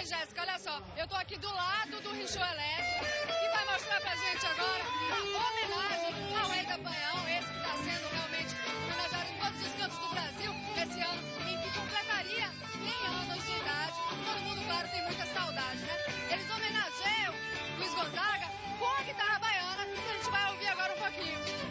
Oi, Jéssica, olha só, eu tô aqui do lado do Rinchô Elétrico e vai mostrar pra gente agora a homenagem ao Rei da Panhão, esse que está sendo realmente homenageado em todos os cantos do Brasil esse ano, em que completaria 100 anos de idade. Todo mundo, claro, tem muita saudade, né? Eles homenageiam Luiz Gonzaga com a guitarra baiana, que a gente vai ouvir agora um pouquinho.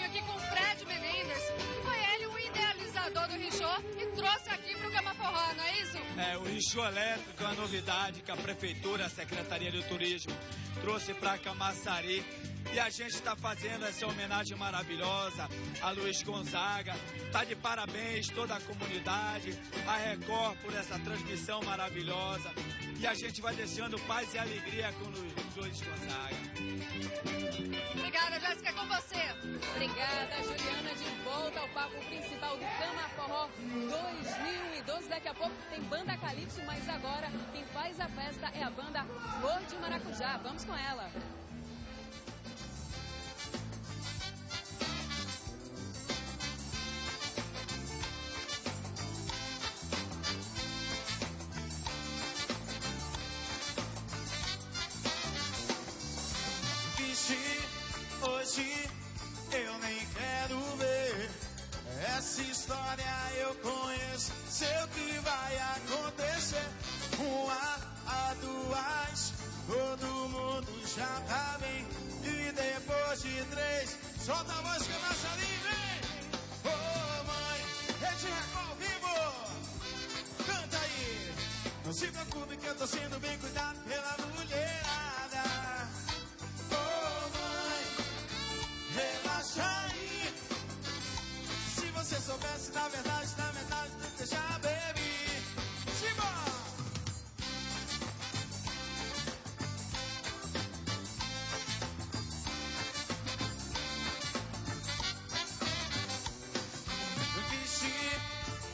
Aqui com o Fred Menendez, que foi ele o idealizador do Rinchô e trouxe aqui para o Camaforró, não é isso? O Rinchô Elétrico é uma novidade que a Prefeitura, a Secretaria de Turismo trouxe para Camaçari e a gente está fazendo essa homenagem maravilhosa a Luiz Gonzaga. Está de parabéns toda a comunidade, a Record por essa transmissão maravilhosa e a gente vai desejando paz e alegria com Luiz Gonzaga. Obrigada, Jéssica, é com você. Obrigada, Juliana, de volta ao palco principal do Camaforró 2012. Daqui a pouco tem banda Calypso, mas agora quem faz a festa é a banda Flor de Maracujá. Vamos com ela. Hoje eu nem quero ver. Essa história eu conheço, sei o que vai acontecer. A duas, todo mundo já tá bem. E depois de 3, solta a voz que a nossa vem. Ô mãe, Rede Record ao vivo, canta aí. Não se preocupe que eu tô sendo bem cuidado pela mulherada. Relaxa aí. Se você soubesse da metade do que eu já bebi. Simbora!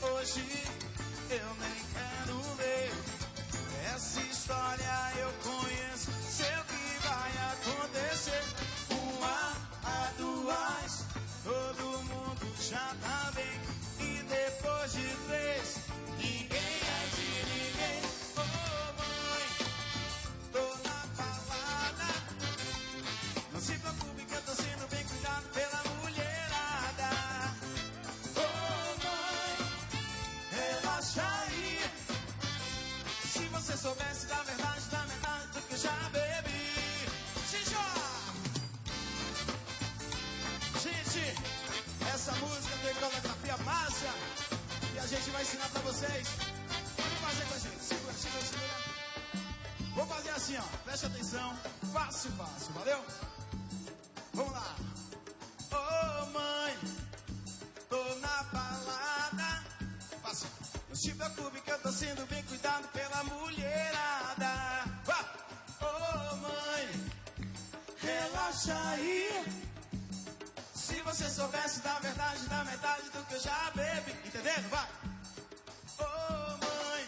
Hoje eu nem quero ver. Essa história eu conheço, sei o que vai acontecer. A duas, todo mundo já tá bem. E depois de 3, ninguém é de ninguém. Oh mãe, tô na balada. Não se preocupe que eu tô sendo bem cuidado pela mulherada. Oh mãe, relaxa aí. Se você soubesse da metade do que eu já bebi. Essa música tem coreografia massa e a gente vai ensinar pra vocês. Vamos fazer com a gente. Segura, segura, segura. Vou fazer assim, ó. Preste atenção. Fácil, fácil. Valeu? Vamos lá. Ô mãe, tô na balada. Fácil. Não se preocupe que eu tô sendo bem cuidado pela mulherada. Ô mãe, relaxa aí. Se você soubesse da verdade, da metade do que eu já bebi. Entendendo? Vai! Ô mãe,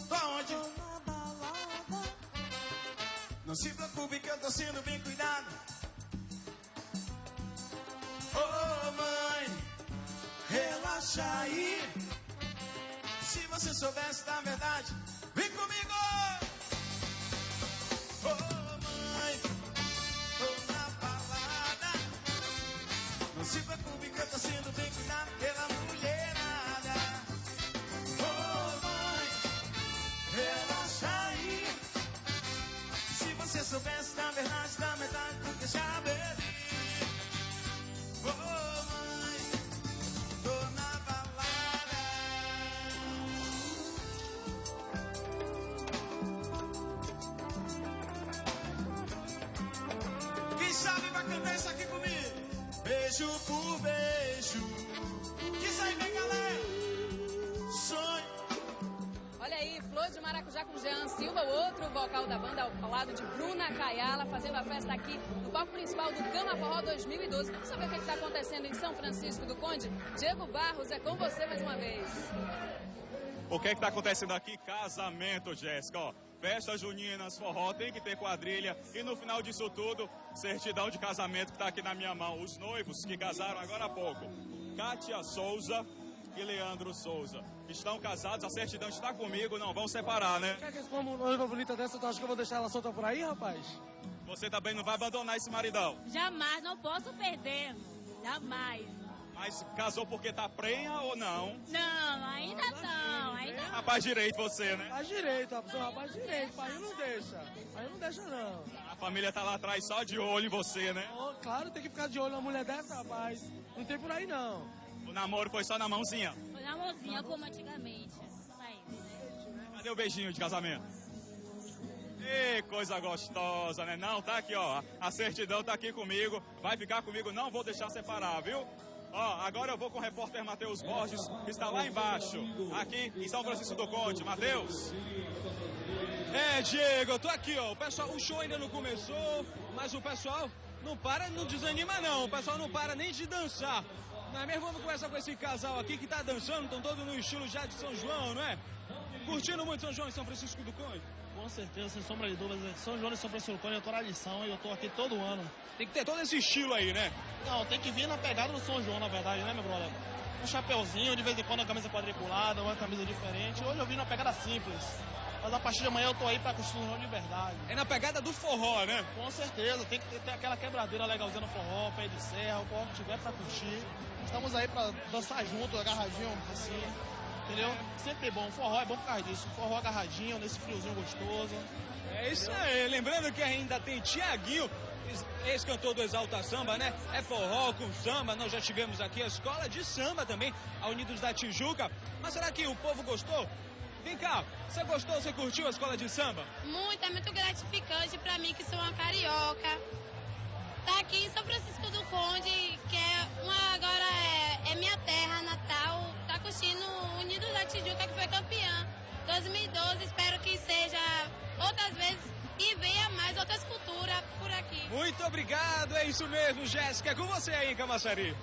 tô aonde? Não se preocupe que eu tô sendo bem cuidado. Ô mãe, relaxa aí. Se você soubesse da verdade, vem comigo! Se preocupe que eu tô sendo bem cuidado pela mulherada. Oh mãe, relaxa aí. Se você soubesse da verdade, da metade do que eu já bebi. Oh mãe, tô na balada. Quem sabe vai cantar isso aqui comigo? Beijo por beijo. Diz aí, vem galera. Sonho. Olha aí, Flor de Maracujá. já com Jean Silva, o outro vocal da banda, ao lado de Bruna Caiala, fazendo a festa aqui no palco principal do Cama Forró 2012. Vamos saber o que está acontecendo em São Francisco do Conde? Diego Barros, é com você mais uma vez. O que está acontecendo aqui? Casamento, Jéssica. Ó, festas juninas, forró, tem que ter quadrilha. E no final disso tudo, certidão de casamento que está aqui na minha mão. Os noivos que casaram agora há pouco. Kátia Souza e Leandro Souza. Estão casados, a certidão está comigo, não vão separar, né? Quer que esse uma noiva bonita dessa, tu acha que eu vou deixar ela solta por aí, rapaz? Você também não vai abandonar esse maridão? Jamais, não posso perder. Jamais. Mas casou porque tá prenha ou não? Não, ainda não. Ainda não. Rapaz direito você, né? Rapaz direito, rapaz direito, pai não deixa. Pai não deixa, não. A família tá lá atrás só de olho em você, né? Oh, claro, tem que ficar de olho numa mulher dessa, rapaz. Não tem por aí, não. O namoro foi só na mãozinha? Foi na mãozinha, como antigamente. Aí. Cadê o beijinho de casamento? Ê, coisa gostosa, né? Não, tá aqui, ó. A certidão tá aqui comigo. Vai ficar comigo, não vou deixar separar, viu? Ó, agora eu vou com o repórter Matheus Borges, que está lá embaixo, aqui em São Francisco do Conde. Matheus. Diego, eu tô aqui, ó. O show ainda não começou, mas o pessoal não desanima não. O pessoal não para nem de dançar. Não é mesmo? Vamos conversar com esse casal aqui que tá dançando, estão todos no estilo já de São João, não é? Curtindo muito São João e São Francisco do Conde? Com certeza, sem sombra de dúvidas. São João e São Francisco do Conde é tradição e eu tô aqui todo ano. Tem que ter todo esse estilo aí, né? Não, tem que vir na pegada do São João, na verdade, né, meu brother? Um chapeuzinho, de vez em quando uma camisa quadriculada, uma camisa diferente. Hoje eu vim na pegada simples. Mas a partir de amanhã eu tô aí pra curtir um de verdade. É na pegada do forró, né? Com certeza, tem que ter aquela quebradeira legalzinha no forró, pé de serra, o forró que tiver pra curtir. Estamos aí pra dançar junto, agarradinho, assim, entendeu? Sempre bom, forró é bom por causa disso. Forró agarradinho, nesse friozinho gostoso. É isso aí, lembrando que ainda tem Tiaguinho, ex-cantor do Exalta Samba, né? É forró com samba, nós já tivemos aqui a escola de samba também, a Unidos da Tijuca. Mas será que o povo gostou? Vem cá, você gostou, você curtiu a escola de samba? Muito, é muito gratificante pra mim, que sou uma carioca. Tá aqui em São Francisco do Conde, que agora é minha terra natal. Tá curtindo o Unidos da Tijuca, que foi campeã 2012. Espero que seja outras vezes e venha mais outras culturas por aqui. Muito obrigado, é isso mesmo, Jéssica. É com você aí em Camaçari.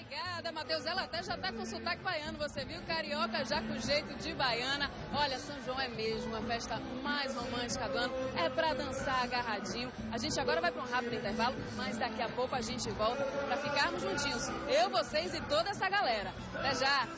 Obrigada, Matheus. Ela até já está com sotaque baiano, você viu? Carioca já com jeito de baiana. Olha, São João é mesmo a festa mais romântica do ano. É para dançar agarradinho. A gente agora vai para um rápido intervalo, mas daqui a pouco a gente volta para ficarmos juntinhos. Eu, vocês e toda essa galera. Até já!